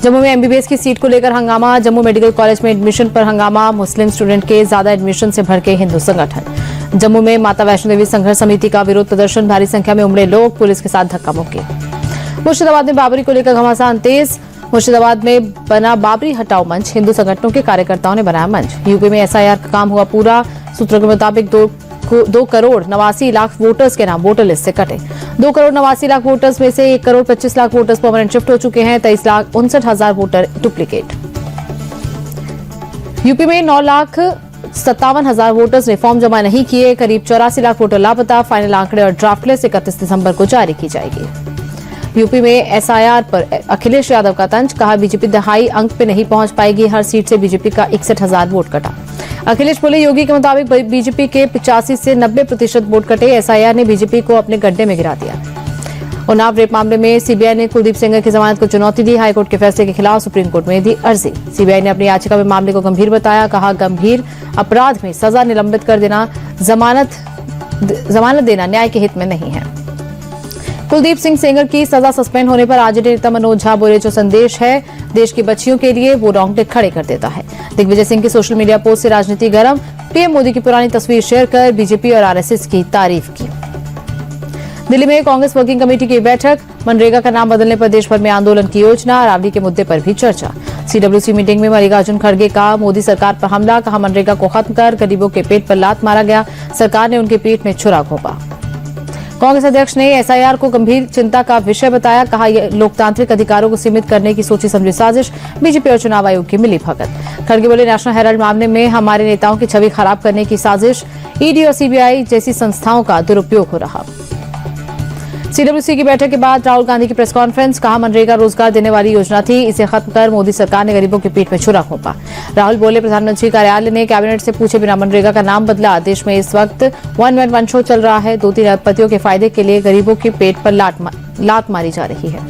जम्मू में एमबीबीएस की सीट को लेकर हंगामा। जम्मू मेडिकल कॉलेज में एडमिशन पर हंगामा। मुस्लिम स्टूडेंट के ज्यादा एडमिशन से भड़के हिंदू संगठन। जम्मू में माता वैष्णो देवी संघर्ष समिति का विरोध प्रदर्शन। भारी संख्या में उमड़े लोग, पुलिस के साथ धक्का मुक्की। मुर्शिदाबाद में बाबरी को लेकर घमासान तेज। मुर्शिदाबाद में बना बाबरी हटाओ मंच। हिंदू संगठनों के कार्यकर्ताओं ने बनाया मंच। यूपी में एसआईआर का काम हुआ पूरा। सूत्रों के मुताबिक 2 करोड़ 89 लाख वोटर्स के नाम वोटर लिस्ट से कटे। 2 करोड़ 89 लाख वोटर्स में से 1 crore 25 lakh voters permanent shift हो चुके हैं। 23 लाख 59,000 वोटर डुप्लीकेट। यूपी में 9,57,000 वोटर्स ने फॉर्म जमा नहीं किए। करीब 84 लाख वोटर लापता। फाइनल आंकड़े और ड्राफ्ट लिस्ट 31 दिसंबर को जारी की जाएगी। यूपी में एसआईआर पर अखिलेश यादव का तंज। कहा बीजेपी दहाई अंक पे नहीं पहुंच पाएगी। हर सीट से बीजेपी का 61,000 वोट कटा। अखिलेश बोले योगी के मुताबिक बीजेपी के 85 से 90% वोट कटे। एसआईआर ने बीजेपी को अपने गड्ढे में गिरा दिया। उन्नाव रेप मामले में सीबीआई ने कुलदीप सेंगर की जमानत को चुनौती दी। हाईकोर्ट के फैसले के खिलाफ सुप्रीम कोर्ट में दी अर्जी। सीबीआई ने अपनी याचिका में मामले को गंभीर बताया। कहा गंभीर अपराध में सजा निलंबित कर देना, जमानत देना न्याय के हित में नहीं है। कुलदीप सिंह सेंगर की सजा सस्पेंड होने पर आरजेडी नेता मनोज झा बोले जो संदेश है देश की बच्चियों के लिए वो रोंगटे खड़े कर देता है। दिग्विजय सिंह की सोशल मीडिया पोस्ट से राजनीति गरम। पीएम मोदी की पुरानी तस्वीर शेयर कर बीजेपी और आरएसएस की तारीफ की। दिल्ली में कांग्रेस वर्किंग कमेटी की बैठक। मनरेगा का नाम बदलने पर देश भर में आंदोलन की योजना। रावड़ी के मुद्दे पर भी चर्चा। सीडब्ल्यूसी मीटिंग में मल्लिकार्जुन खड़गे का मोदी सरकार पर हमला। कहा मनरेगा को खत्म कर गरीबों के पेट पर लात मारा गया। सरकार ने उनके पेट में छुरा घोंपा। कांग्रेस अध्यक्ष ने एसआईआर को गंभीर चिंता का विषय बताया। कहा यह लोकतांत्रिक अधिकारों को सीमित करने की सोची समझी साजिश। बीजेपी और चुनाव आयोग की मिली भगत। खड़गे बोले नेशनल हेराल्ड मामले में हमारे नेताओं की छवि खराब करने की साजिश। ईडी और सीबीआई जैसी संस्थाओं का दुरुपयोग हो रहा। सीडब्ल्यूसी की बैठक के बाद राहुल गांधी की प्रेस कॉन्फ्रेंस। कहा मनरेगा रोजगार देने वाली योजना थी, इसे खत्म कर मोदी सरकार ने गरीबों के पीठ में छुरा घोंपा। राहुल बोले प्रधानमंत्री कार्यालय ने कैबिनेट से पूछे बिना मनरेगा का नाम बदला। देश में इस वक्त 1 मैन 1 शो चल रहा है। 2-3 अरबपतियों के फायदे के लिए गरीबों के पेट पर लात मारी जा रही है।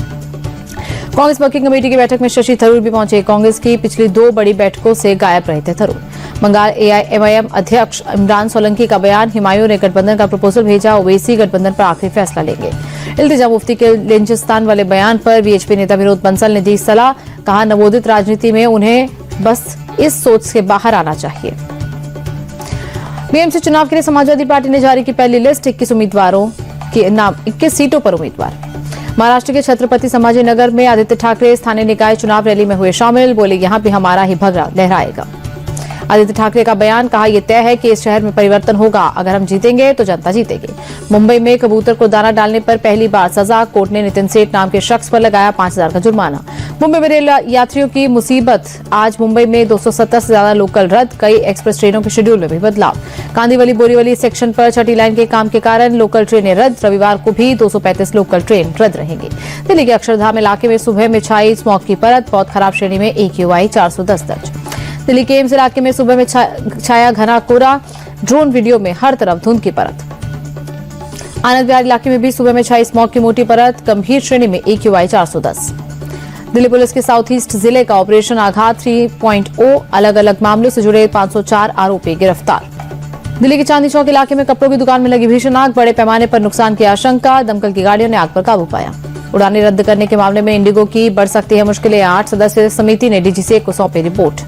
कांग्रेस वर्किंग कमेटी की बैठक में शशि थरूर भी पहुंचे। कांग्रेस की पिछली 2 बड़ी बैठकों से गायब रहे थे थरूर। बंगाल एआईएमआईएम अध्यक्ष इमरान सोलंकी का बयान। हुमायूं ने गठबंधन का प्रपोजल भेजा। ओवैसी गठबंधन पर आखिरी फैसला लेंगे। इल्तिजा मुफ्ती के लिंचिस्तान वाले बयान पर वीएचपी नेता विनोद बंसल ने दी सलाह। कहा नवोदित राजनीति में उन्हें बस इस सोच से बाहर आना चाहिए। बीएमसी चुनाव के लिए समाजवादी पार्टी ने जारी की पहली लिस्ट। 21 उम्मीदवारों के नाम, 21 सीटों पर उम्मीदवार। महाराष्ट्र के छत्रपति संभाजी नगर में आदित्य ठाकरे स्थानीय निकाय चुनाव रैली में हुए शामिल। बोले यहां भी हमारा ही भगरा लहराएगा। आदित्य ठाकरे का बयान। कहा यह तय है कि इस शहर में परिवर्तन होगा। अगर हम जीतेंगे तो जनता जीतेगी। मुंबई में कबूतर को दाना डालने पर पहली बार सजा। कोर्ट ने नितिन सेठ नाम के शख्स पर लगाया 5,000 का जुर्माना। मुंबई में रेल यात्रियों की मुसीबत। आज मुंबई में 270 से ज्यादा लोकल रद्द। कई एक्सप्रेस ट्रेनों के शेड्यूल में भी बदलाव। कांदीवली बोरीवली सेक्शन पर छठी लाइन के काम के कारण लोकल ट्रेनें रद्द। रविवार को भी 235 लोकल ट्रेन रद्द रहेंगी। दिल्ली के अक्षरधाम इलाके में सुबह में छाई स्मॉग की परत। बहुत खराब श्रेणी में AQI 410 दर्ज। दिल्ली के एम्स इलाके में सुबह में छाया घना कोहरा। ड्रोन वीडियो में हर तरफ धुंध की परत। आनंद विहार इलाके में भी सुबह में छाई स्मॉग की मोटी परत। गंभीर श्रेणी में AQI 410। दिल्ली पुलिस के साउथ ईस्ट जिले का ऑपरेशन आघात 3.0। अलग अलग मामलों से जुड़े 504 आरोपी गिरफ्तार। दिल्ली के चांदनी चौक इलाके में कपड़ों की दुकान में लगी भीषण आग। बड़े पैमाने पर नुकसान की आशंका। दमकल की गाड़ियों ने आग पर काबू पाया। उड़ानें रद्द करने के मामले में इंडिगो की बढ़ सकती है मुश्किलें। 8 सदस्यीय समिति ने डीजीसीए को सौंपी रिपोर्ट।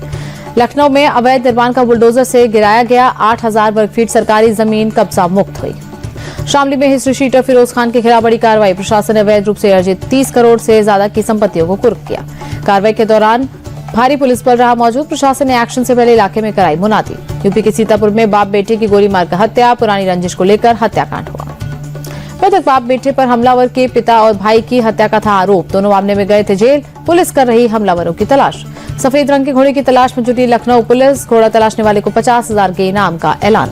लखनऊ में अवैध निर्माण का बुलडोजर से गिराया गया। 8,000 वर्ग फीट सरकारी जमीन कब्जा मुक्त हुई। शामली में हिस्ट्री शीटर फिरोज खान के खिलाफ बड़ी कार्रवाई। प्रशासन ने अवैध रूप से अर्जित 30 करोड़ से ज्यादा की संपत्तियों को कुर्क किया। कार्रवाई के दौरान भारी पुलिस बल रहा मौजूद। प्रशासन ने एक्शन से पहले इलाके में कराई मुनादी। यूपी के सीतापुर में बाप बेटे की गोली मारकर हत्या। पुरानी रंजिश को लेकर हत्याकांड हुआ। मृतक बाप बेटे पर हमलावर के पिता और भाई की हत्या का था आरोप। दोनों मामले में गए थे जेल। पुलिस कर रही हमलावरों की तलाश। सफेद रंग के घोड़े की तलाश में जुटी लखनऊ पुलिस। घोड़ा तलाशने वाले को 50,000 के इनाम का ऐलान।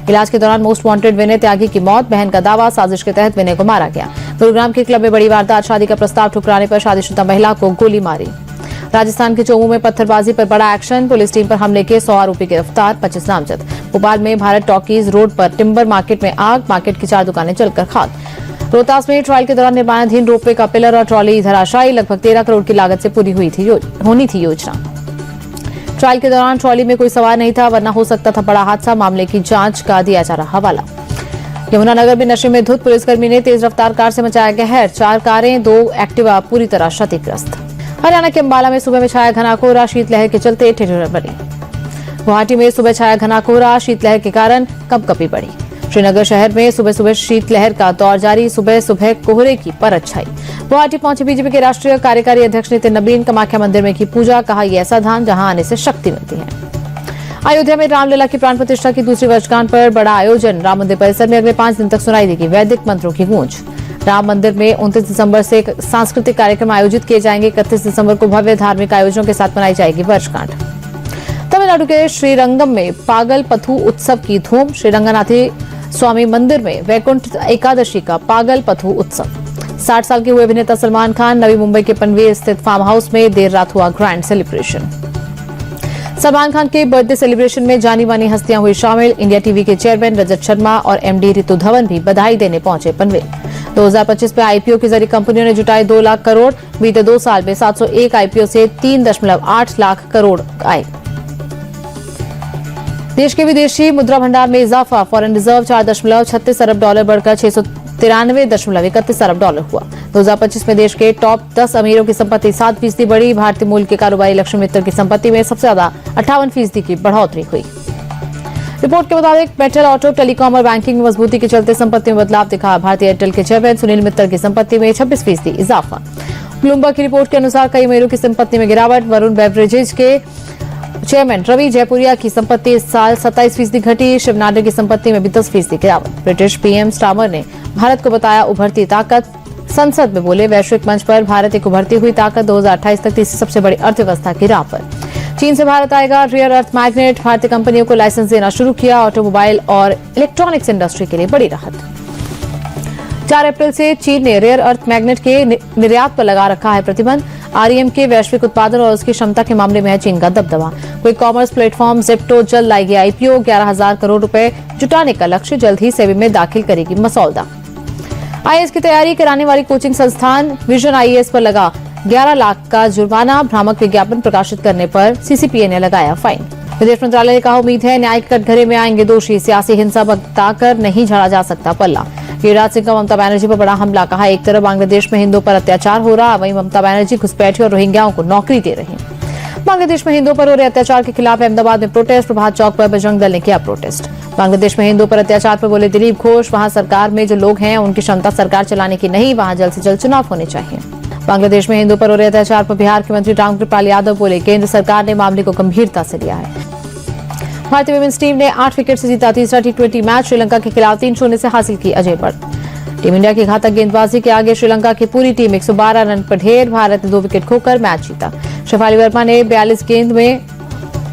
इलाज के दौरान मोस्ट वांटेड विनय त्यागी की मौत। बहन का दावा, साजिश के तहत विनय को मारा गया। गुरुग्राम के क्लब में बड़ी वारदात। शादी का प्रस्ताव ठुकराने पर शादीशुदा महिला को गोली मारी। राजस्थान के चोमू में पत्थरबाजी पर बड़ा एक्शन। पुलिस टीम पर हमले के 100 आरोपी गिरफ्तार, 25 नामजद। भोपाल में भारत टॉकीज रोड पर टिम्बर मार्केट में आग। मार्केट की 4 दुकानें जलकर खाक। रोहतास में ट्रायल के दौरान निर्माणाधीन रोपवे का पिलर और ट्रॉली धराशायी। लगभग 13 करोड़ की लागत से पूरी होनी थी योजना। ट्रायल के दौरान ट्रॉली में कोई सवार नहीं था, वरना हो सकता था बड़ा हादसा। मामले की जांच का दिया जा रहा हवाला। यमुनानगर में नशे में धुत पुलिसकर्मी ने तेज रफ्तार कार से मचाया कहर। 4 कारें 2 एक्टिवा पूरी तरह क्षतिग्रस्त। हरियाणा के अंबाला में सुबह में छाया घना कोहरा, शीतलहर के चलते ठिठुरन बनी। गुवाहाटी में सुबह छाया घना कोहरा, शीतलहर के कारण कंपकपी बढ़ी। श्रीनगर शहर में सुबह सुबह शीतलहर का दौर जारी, सुबह सुबह कोहरे की परत छाई। गुवाहाटी पहुंचे बीजेपी के राष्ट्रीय कार्यकारी अध्यक्ष नितिन नबीन, कामाख्या मंदिर में की पूजा, कहा यह ऐसा धाम जहां आने से शक्ति मिलती है। अयोध्या में रामलला की प्राण प्रतिष्ठा की दूसरी वर्षगांठ पर बड़ा आयोजन, राम मंदिर परिसर में अगले 5 दिन तक सुनाई देगी वैदिक मंत्रों की गूंज। राम मंदिर में 29 दिसंबर से सांस्कृतिक कार्यक्रम आयोजित किए जाएंगे। 31 दिसंबर को भव्य धार्मिक आयोजनों के साथ मनाई जाएगी वर्षगांठ। तमिलनाडु के श्रीरंगम में पागल पथु उत्सव की धूम, श्रीरंगनाथी स्वामी मंदिर में वैकुंठ एकादशी का पागल पथु उत्सव। 60 साल के हुए अभिनेता सलमान खान, नवी मुंबई के पनवेल स्थित फार्म हाउस में देर रात हुआ ग्रैंड सेलिब्रेशन। सलमान खान के बर्थडे सेलिब्रेशन में जानी मानी हस्तियां हुई शामिल। इंडिया टीवी के चेयरमैन रजत शर्मा और एमडी रितु धवन भी बधाई देने पहुंचे पनवेल। 2025 में आईपीओ के जरिए कंपनियों ने जुटाए 2 लाख करोड़। बीते 2 साल में 701 आईपीओ से 3.8 लाख करोड़ आए। देश के विदेशी मुद्रा भंडार में इजाफा, फॉरेन रिजर्व 4.36 अरब डॉलर बढ़कर 693.31 अरब डॉलर हुआ। 2025 में देश के टॉप 10 अमीरों की संपत्ति 7% बढ़ी। भारतीय मूल के कारोबारी लक्ष्मी मित्तल की संपत्ति में सबसे ज्यादा 58% की बढ़ोतरी हुई। रिपोर्ट के मुताबिक मेटल, ऑटो, टेलीकॉम और बैंकिंग में मजबूती के चलते संपत्ति में बदलाव दिखा। भारतीय एयरटेल के चेयरमैन सुनील मित्तल की संपत्ति में 26% इजाफा। ब्लूमबर्ग की रिपोर्ट के अनुसार कई अमीरों की संपत्ति में गिरावट। वरुण बेवरेजेज के चेयरमैन रवि जयपुरिया की संपत्ति इस साल 27% घटी। शिवनाडर की संपत्ति में भी 10% गिरावट। ब्रिटिश पीएम स्टामर ने भारत को बताया उभरती ताकत। संसद में बोले, वैश्विक मंच पर भारत एक उभरती हुई ताकत, 2028 तक तीसरी सबसे बड़ी अर्थव्यवस्था की राह पर। चीन से भारत आएगा रेयर अर्थ मैग्नेट, भारतीय कंपनियों को लाइसेंस देना शुरू किया। ऑटोमोबाइल और इलेक्ट्रॉनिक्स इंडस्ट्री के लिए बड़ी राहत। 4 अप्रैल से चीन ने रेयर अर्थ मैग्नेट के निर्यात पर लगा रखा है प्रतिबंध। आरईएम के वैश्विक उत्पादन और उसकी क्षमता के मामले में है चीन का दबदबा। क्विक कॉमर्स प्लेटफॉर्म जेप्टो जल्द लाएगी आईपीओ, 11,000 करोड़ रुपए जुटाने का लक्ष्य, जल्द ही सेबी में दाखिल करेगी मसौदा। आईएएस की तैयारी कराने वाली कोचिंग संस्थान विजन आईएएस पर लगा 11 लाख का जुर्माना। भ्रामक विज्ञापन प्रकाशित करने पर सीसीपीए ने लगाया फाइन। विदेश मंत्रालय ने कहा, उम्मीद है न्यायिक कटघरे में आएंगे दोषी, सियासी हिंसा बताकर नहीं झाड़ा जा सकता पल्ला। युवराज सिंह का ममता बनर्जी पर बड़ा हमला, कहा एक तरफ बांग्लादेश में हिंदुओं पर अत्याचार हो रहा, वहीं ममता बनर्जी घुसपैठियों और रोहिंग्याओं को नौकरी दे रही। बांग्लादेश में हिंदुओं पर हो रहे अत्याचार के खिलाफ अहमदाबाद में प्रोटेस्ट, प्रभात चौक पर बजरंग दल ने किया प्रोटेस्ट। बांग्लादेश में हिंदुओं पर अत्याचार पर बोले दिलीप घोष, वहां सरकार में जो लोग हैं उनकी क्षमता सरकार चलाने की नहीं, वहां जल्द से जल्द चुनाव होने चाहिए। बांग्लादेश में हिंदुओं पर हो रहे अत्याचार पर बिहार के मंत्री रामकृपाल यादव बोले, केंद्र सरकार ने मामले को गंभीरता से लिया है। भारतीय वुमेन्स टीम ने 8 विकेट से जीता तीसरा T20 मैच, श्रीलंका के खिलाफ 3-0 से हासिल की अजय बढ़त। टीम इंडिया की घातक गेंदबाजी के आगे श्रीलंका की पूरी टीम 112 रन पर ढेर। भारत ने 2 विकेट खोकर मैच जीता। शेफाली वर्मा ने 42 गेंद में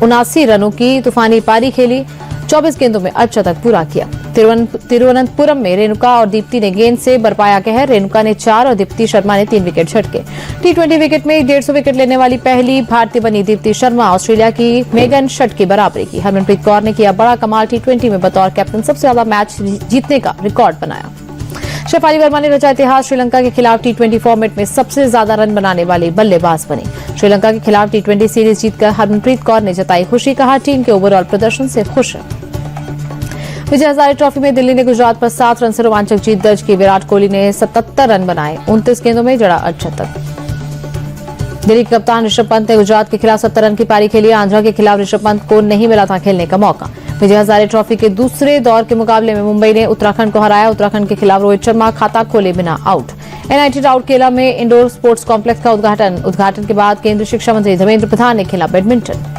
79 रनों की तूफानी पारी खेली, 24 गेंदों में अर्धशतक पूरा किया। तिरुवनंतपुरम में रेणुका और दीप्ति ने गेंद से बरपाया कहर। रेणुका ने 4 और दीप्ति शर्मा ने 3 विकेट झटके। T20 विकेट में 150 विकेट लेने वाली पहली भारतीय बनी दीप्ति शर्मा। ऑस्ट्रेलिया की मेगन शट की बराबरी की। हरमनप्रीत कौर ने किया बड़ा कमाल, T20 में बतौर कैप्टन सबसे ज्यादा मैच जीतने का रिकॉर्ड बनाया। शेफाली वर्मा ने रचा इतिहास, श्रीलंका के खिलाफ T20 फॉर्मेट में सबसे ज्यादा रन बनाने वाली बल्लेबाज बनी। श्रीलंका के खिलाफ T20 सीरीज जीतकर हरमनप्रीत कौर ने जताई खुशी, कहा टीम के ओवरऑल प्रदर्शन से खुश है। विजय हजारे ट्रॉफी में दिल्ली ने गुजरात पर 7 रन से रोमांचक जीत दर्ज की। विराट कोहली ने 77 रन बनाए, 29 गेंदों में जड़ा अर्धशतक। दिल्ली के कप्तान ऋषभ पंत ने गुजरात के खिलाफ 70 रन की पारी खेली। आंध्रा के खिलाफ ऋषभ पंत को नहीं मिला था खेलने का मौका। विजय हजारे ट्रॉफी के दूसरे दौर के मुकाबले में मुंबई ने उत्तराखंड को हराया। उत्तराखंड के खिलाफ रोहित शर्मा खाता खोले बिना आउट। एनआईटी राउरकेला में इंडोर स्पोर्ट्स कॉम्प्लेक्स का उद्घाटन के बाद केंद्रीय शिक्षा मंत्री धर्मेंद्र प्रधान ने खेला बैडमिंटन।